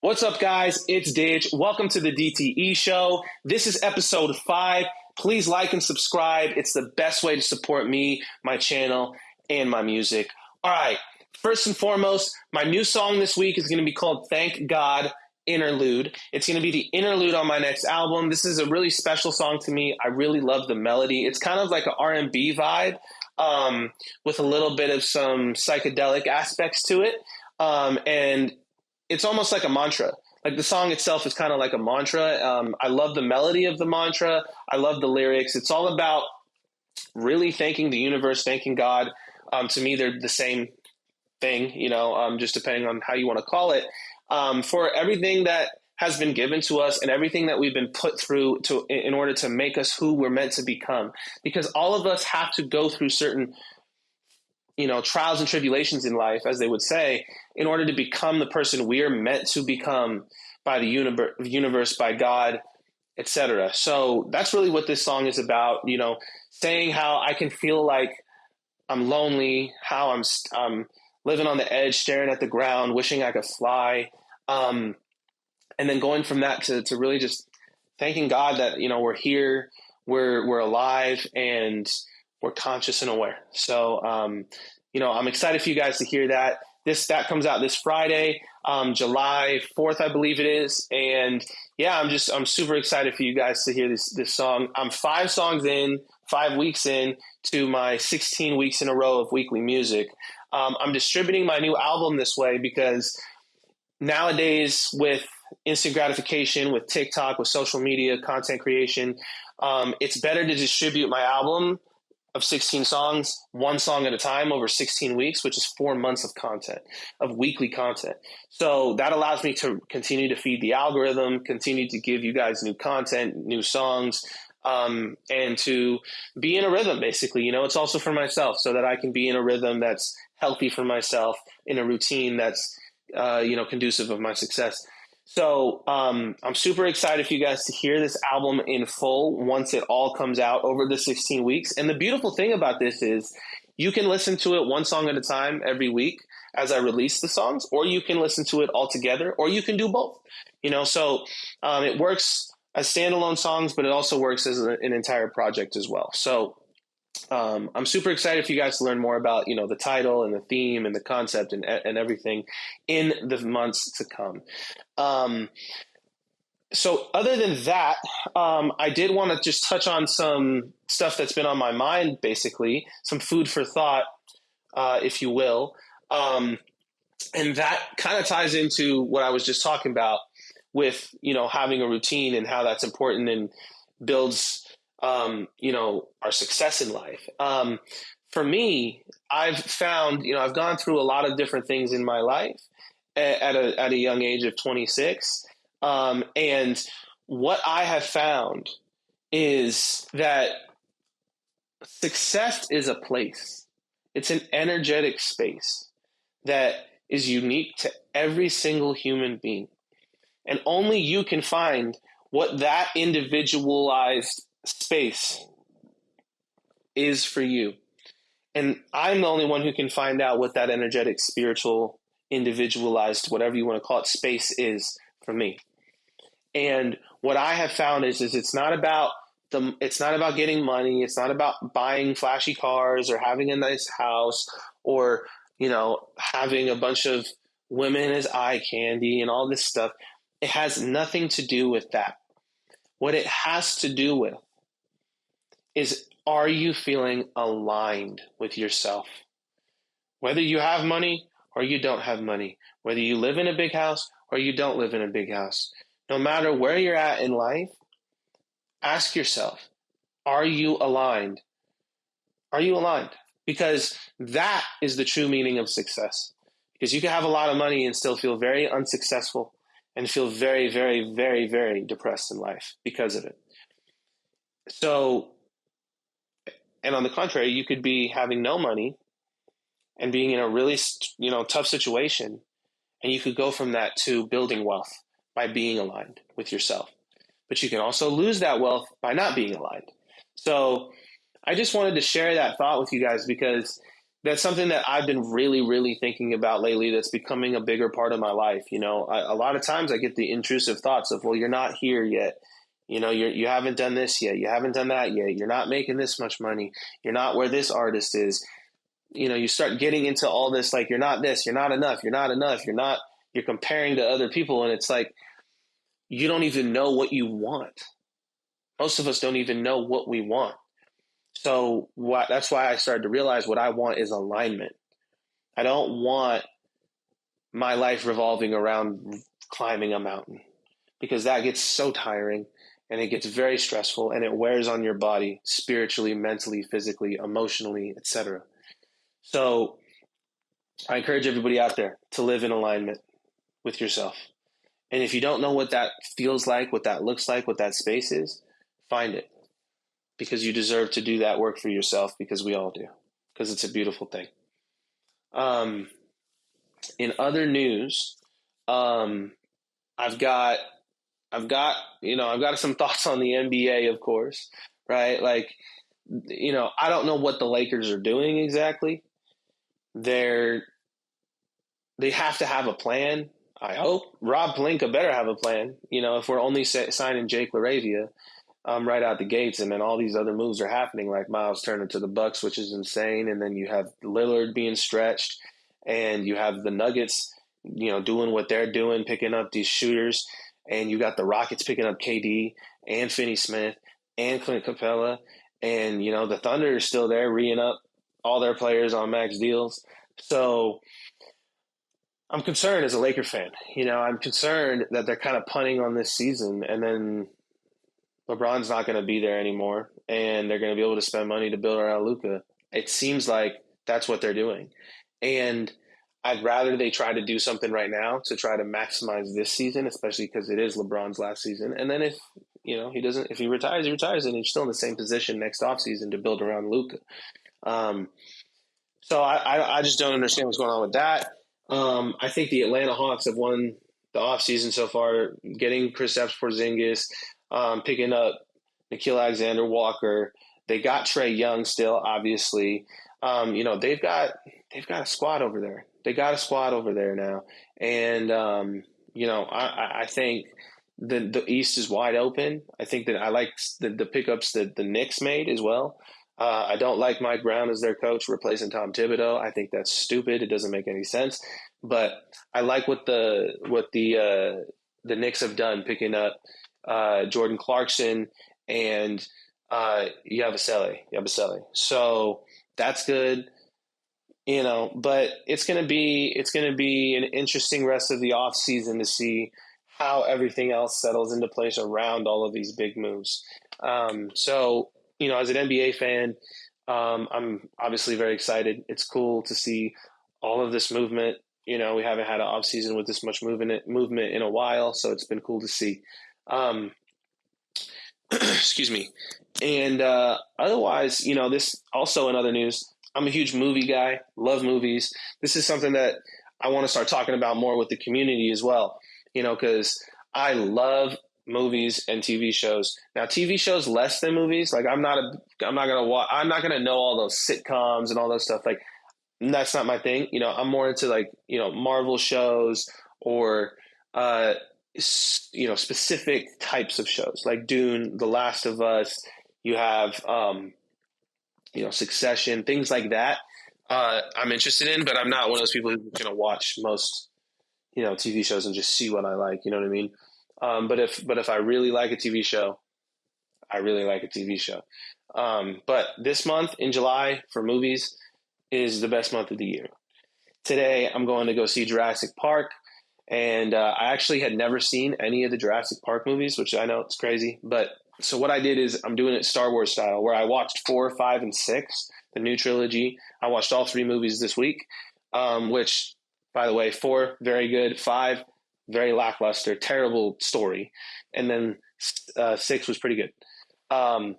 What's up, guys? It's Ditch. Welcome to the DTE show. This is episode 5. Please like and subscribe. It's the best way to support me, my channel, and my music. All right. First and foremost, my new song this week is going to be called Thank God Interlude. It's going to be the interlude on my next album. This is a really special song to me. I really love the melody. It's kind of like an R&B vibe with a little bit of some psychedelic aspects to it. And it's almost like a mantra. Like the song itself is kind of like a mantra. I love the melody of the mantra. I love the lyrics. It's all about really thanking the universe, thanking God. To me, they're the same thing, just depending on how you want to call it, for everything that has been given to us and everything that we've been put through in order to make us who we're meant to become. Because all of us have to go through certain trials and tribulations in life, as they would say, in order to become the person we are meant to become by the universe, by God, etc. So that's really what this song is about, saying how I can feel like I'm lonely, how I'm living on the edge, staring at the ground, wishing I could fly. And then going from that to really just thanking God that, we're here, we're alive, and we're conscious and aware. So, I'm excited for you guys to hear that. That comes out this Friday, July 4th, I believe it is. And yeah, I'm super excited for you guys to hear this song. I'm 5 weeks in to my 16 weeks in a row of weekly music. I'm distributing my new album this way because nowadays with instant gratification, with TikTok, with social media, content creation, it's better to distribute my album of 16 songs, one song at a time over 16 weeks, which is 4 months of content, of weekly content. So that allows me to continue to feed the algorithm, continue to give you guys new content, new songs, and to be in a rhythm, basically. It's also for myself so that I can be in a rhythm that's healthy for myself, in a routine that's, conducive of my success. So I'm super excited for you guys to hear this album in full once it all comes out over the 16 weeks. And the beautiful thing about this is you can listen to it one song at a time every week as I release the songs, or you can listen to it all together, or you can do both. So it works as standalone songs, but it also works as an entire project as well. So I'm super excited for you guys to learn more about, the title and the theme and the concept and everything in the months to come. So other than that, I did want to just touch on some stuff that's been on my mind, basically, some food for thought, if you will. And that kind of ties into what I was just talking about with, having a routine and how that's important and builds our success in life. For me, I've found, I've gone through a lot of different things in my life at a young age of 26. And what I have found is that success is a place. It's an energetic space that is unique to every single human being. And only you can find what that individualized space is for you. And I'm the only one who can find out what that energetic, spiritual, individualized, whatever you want to call it, space is for me. And what I have found is it's not about getting money. It's not about buying flashy cars or having a nice house or, having a bunch of women as eye candy and all this stuff. It has nothing to do with that. What it has to do with is, are you feeling aligned with yourself? Whether you have money or you don't have money, whether you live in a big house or you don't live in a big house, no matter where you're at in life, ask yourself, are you aligned? Are you aligned? Because that is the true meaning of success. Because you can have a lot of money and still feel very unsuccessful and feel very, very, very, very depressed in life because of it. So, and on the contrary, you could be having no money and being in a really, tough situation, and you could go from that to building wealth by being aligned with yourself. But you can also lose that wealth by not being aligned. So I just wanted to share that thought with you guys because that's something that I've been really, really thinking about lately. That's becoming a bigger part of my life. A lot of times I get the intrusive thoughts of, well, you're not here yet. You haven't done this yet. You haven't done that yet. You're not making this much money. You're not where this artist is. You start getting into all this, like, you're not this, you're not enough, you're not enough, you're comparing to other people. And it's like, you don't even know what you want. Most of us don't even know what we want. So that's why I started to realize what I want is alignment. I don't want my life revolving around climbing a mountain, because that gets so tiring and it gets very stressful and it wears on your body spiritually, mentally, physically, emotionally, etc. So I encourage everybody out there to live in alignment with yourself. And if you don't know what that feels like, what that looks like, what that space is, find it, because you deserve to do that work for yourself, because we all do, because it's a beautiful thing. In other news, I've got some thoughts on the NBA, of course, right? Like, I don't know what the Lakers are doing exactly. They have to have a plan. I hope Rob Pelinka better have a plan. If we're only signing Jake LaRavia right out the gates, and then all these other moves are happening, like Miles Turner to the Bucks, which is insane, and then you have Lillard being stretched, and you have the Nuggets, doing what they're doing, picking up these shooters, and you got the Rockets picking up KD and Finney-Smith and Clint Capella, and the Thunder is still there, re-ing up all their players on max deals. So I'm concerned as a Laker fan. I'm concerned that they're kind of punting on this season, and then LeBron's not going to be there anymore, and they're going to be able to spend money to build around Luka. It seems like that's what they're doing. And I'd rather they try to do something right now to try to maximize this season, especially because it is LeBron's last season. And then if he retires, and he's still in the same position next offseason to build around Luka. So I just don't understand what's going on with that. I think the Atlanta Hawks have won the offseason so far, getting Kristaps Porzingis, picking up Nickeil Alexander-Walker. They got Trae Young still, obviously. They've got a squad over there. They got a squad over there now. And, I think the East is wide open. I think that I like the pickups that the Knicks made as well. I don't like Mike Brown as their coach replacing Tom Thibodeau. I think that's stupid. It doesn't make any sense. But I like what the Knicks have done, picking up Jordan Clarkson and Yabusele. So that's good. But it's gonna be an interesting rest of the off season to see how everything else settles into place around all of these big moves. So as an NBA fan, I'm obviously very excited. It's cool to see all of this movement. We haven't had an off season with this much movement in a while, so it's been cool to see. Excuse me. And otherwise, this also in other news, I'm a huge movie guy, love movies. This is something that I want to start talking about more with the community as well, because I love movies and TV shows. Now, TV shows less than movies. Like, I'm not gonna know all those sitcoms and all those stuff. Like, that's not my thing. I'm more into Marvel shows or specific types of shows like Dune, The Last of Us. You have Succession, things like that. I'm interested in, but I'm not one of those people who's going to watch most TV shows and just see what I like. You know what I mean? But if I really like a TV show, I really like a TV show. But this month in July for movies is the best month of the year. Today, I'm going to go see Jurassic Park. And I actually had never seen any of the Jurassic Park movies, which I know it's crazy. But so what I did is I'm doing it Star Wars style, where I watched 4, 5, and 6, the new trilogy. I watched all 3 movies this week, which, by the way, 4, very good. 5, very lackluster, terrible story. And then 6 was pretty good. And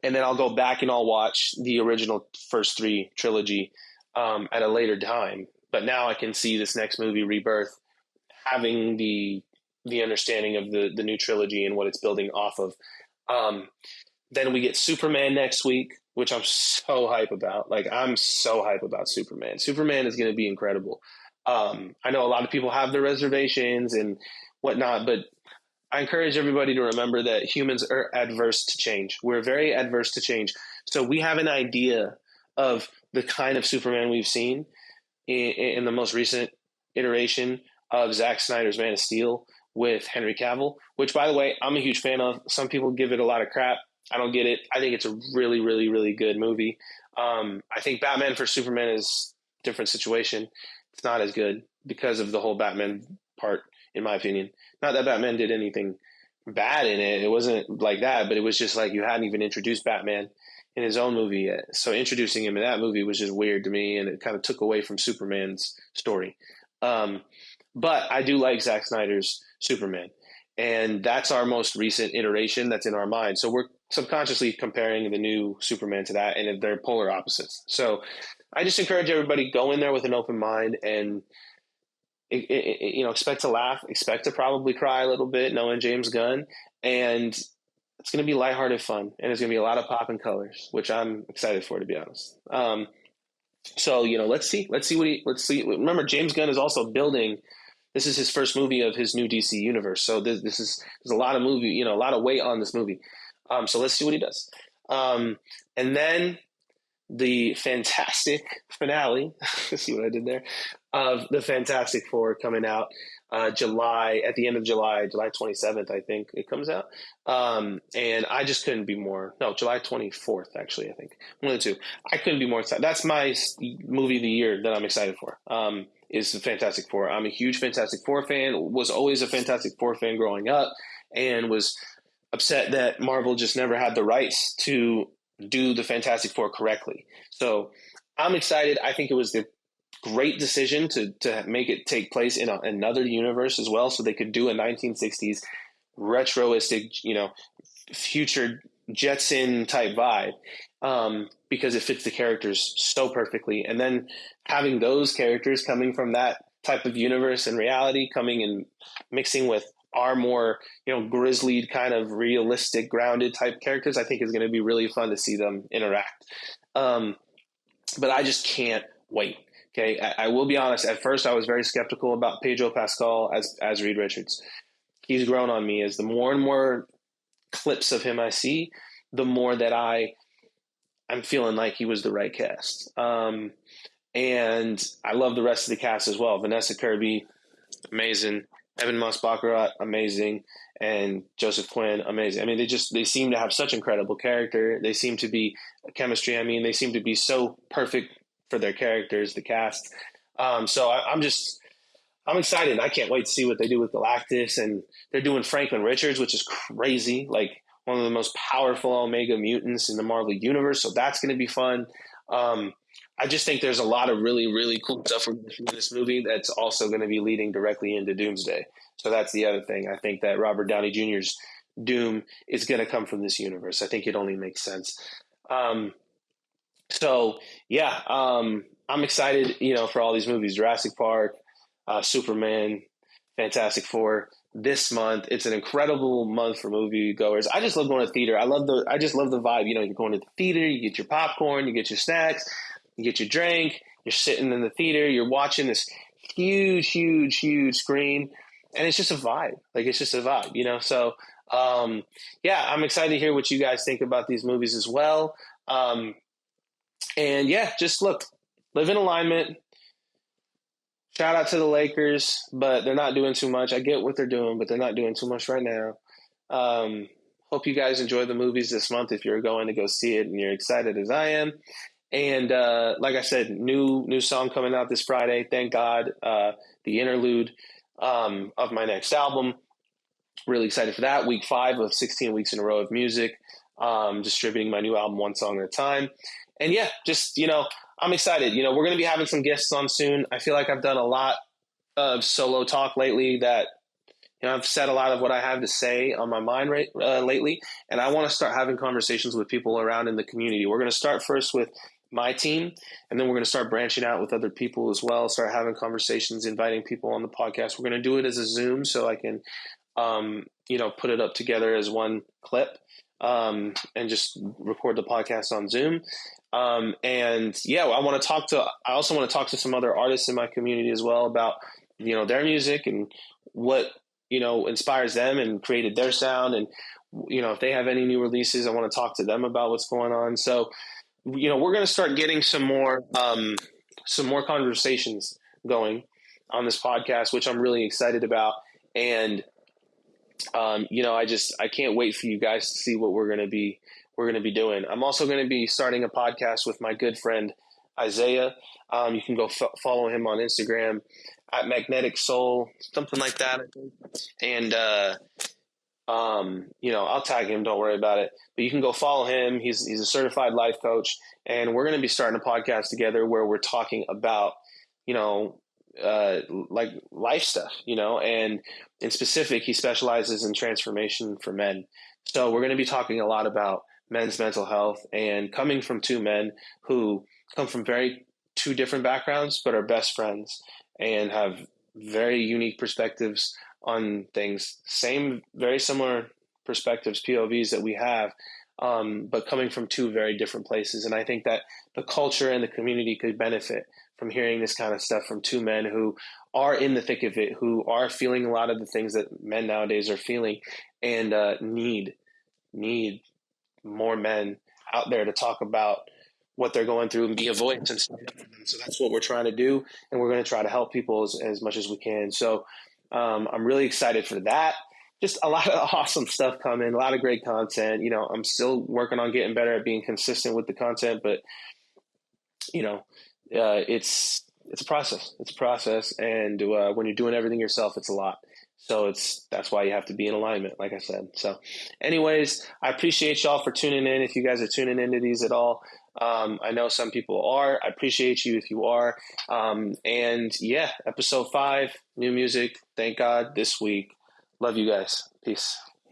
then I'll go back and I'll watch the original first 3 trilogy at a later time. But now I can see this next movie, Rebirth, having the understanding of the new trilogy and what it's building off of. Then we get Superman next week, which I'm so hype about. Like, I'm so hype about Superman. Superman is going to be incredible. I know a lot of people have their reservations and whatnot, but I encourage everybody to remember that humans are adverse to change. We're very adverse to change. So we have an idea of the kind of Superman we've seen in the most recent iteration of Zack Snyder's Man of Steel with Henry Cavill, which, by the way, I'm a huge fan of. Some people give it a lot of crap. I don't get it. I think it's a really, really, really good movie. I think Batman for Superman is a different situation. It's not as good because of the whole Batman part, in my opinion. Not that Batman did anything bad in it. It wasn't like that, but it was just like you hadn't even introduced Batman in his own movie yet. So introducing him in that movie was just weird to me, and it kind of took away from Superman's story. But I do like Zack Snyder's Superman, and that's our most recent iteration that's in our mind. So we're subconsciously comparing the new Superman to that, and they're polar opposites. So I just encourage everybody, go in there with an open mind and expect to laugh, expect to probably cry a little bit, knowing James Gunn, and it's going to be lighthearted fun, and it's going to be a lot of pop and colors, which I'm excited for, to be honest. So let's see. Remember, James Gunn is also building. This is his first movie of his new DC universe, so there's a lot of movie, a lot of weight on this movie. So let's see what he does. And then the fantastic finale. See what I did there? Of the Fantastic Four coming out at the end of July 27th, I think it comes out. And I just couldn't be more. No, July 24th, actually, I think. One of the two. I couldn't be more excited. That's my movie of the year that I'm excited for. Is the Fantastic Four. I'm a huge Fantastic Four fan. Was always a Fantastic Four fan growing up, and was upset that Marvel just never had the rights to do the Fantastic Four correctly. So I'm excited. I think it was the great decision to make it take place in another universe as well, so they could do a 1960s retroistic, future Jetson type vibe, because it fits the characters so perfectly. And then having those characters coming from that type of universe and reality coming and mixing with our more, grizzly kind of realistic, grounded type characters, I think is going to be really fun to see them interact. But I just can't wait. Okay, I will be honest. At first, I was very skeptical about Pedro Pascal as Reed Richards. He's grown on me as the more and more clips of him I see, the more that I'm feeling like he was the right cast. And I love the rest of the cast as well. Vanessa Kirby, amazing. Evan Moss-Baccarat, amazing. And Joseph Quinn, amazing. I mean, they seem to have such incredible character. They seem to be chemistry. I mean, they seem to be so perfect for their characters, the cast. So I'm excited. I can't wait to see what they do with Galactus. And they're doing Franklin Richards, which is crazy. Like one of the most powerful Omega mutants in the Marvel Universe. So that's going to be fun. I just think there's a lot of really, really cool stuff in this movie that's also going to be leading directly into Doomsday. So that's the other thing. I think that Robert Downey Jr.'s Doom is going to come from this universe. I think it only makes sense. I'm excited, for all these movies: Jurassic Park, Superman, Fantastic Four. This month, it's an incredible month for movie goers. I just love going to theater. I just love the vibe. You're going to the theater, you get your popcorn, you get your snacks, you get your drink, you're sitting in the theater, you're watching this huge, huge, huge screen, and it's just a vibe. Like, it's just a vibe, So, I'm excited to hear what you guys think about these movies as well. Just look, live in alignment. Shout out to the Lakers, but they're not doing too much. I get what they're doing, but they're not doing too much right now. Hope you guys enjoy the movies this month if you're going to go see it and you're excited as I am. And like I said, new song coming out this Friday. Thank God. The Interlude of my next album. Really excited for that. Week 5 of 16 weeks in a row of music. Distributing my new album one song at a time. And I'm excited. We're going to be having some guests on soon. I feel like I've done a lot of solo talk lately that, I've said a lot of what I have to say on my mind lately. And I want to start having conversations with people around in the community. We're going to start first with my team, and then we're going to start branching out with other people as well, start having conversations, inviting people on the podcast. We're going to do it as a Zoom so I can, put it up together as one clip. and just record the podcast on Zoom. And yeah, I also want to talk to some other artists in my community as well about, their music and what, inspires them and created their sound. And, if they have any new releases, I want to talk to them about what's going on. So, we're going to start getting some more conversations going on this podcast, which I'm really excited about. And, I can't wait for you guys to see what we're going to be doing. I'm also going to be starting a podcast with my good friend Isaiah. You can go follow him on Instagram at Magnetic Soul, something like that, I think. And I'll tag him. Don't worry about it. But you can go follow him. He's a certified life coach, and we're going to be starting a podcast together where we're talking about, like life stuff, and in specific, he specializes in transformation for men. So we're going to be talking a lot about men's mental health, and coming from two men who come from two different backgrounds, but are best friends and have very unique perspectives on things. Very similar perspectives, POVs that we have, but coming from two very different places. And I think that the culture and the community could benefit from hearing this kind of stuff from two men who are in the thick of it, who are feeling a lot of the things that men nowadays are feeling, and need more men out there to talk about what they're going through and be a voice and stand up for them. So that's what we're trying to do, and we're going to try to help people as much as we can. So I'm really excited for that. Just a lot of awesome stuff coming, a lot of great content. I'm still working on getting better at being consistent with the content, but it's a process. It's a process, and when you're doing everything yourself, it's a lot. So that's why you have to be in alignment, like I said. So anyways, I appreciate y'all for tuning in. If you guys are tuning into these at all, I know some people are. I appreciate you if you are. And yeah, episode 5, new music. Thank God this week. Love you guys. Peace.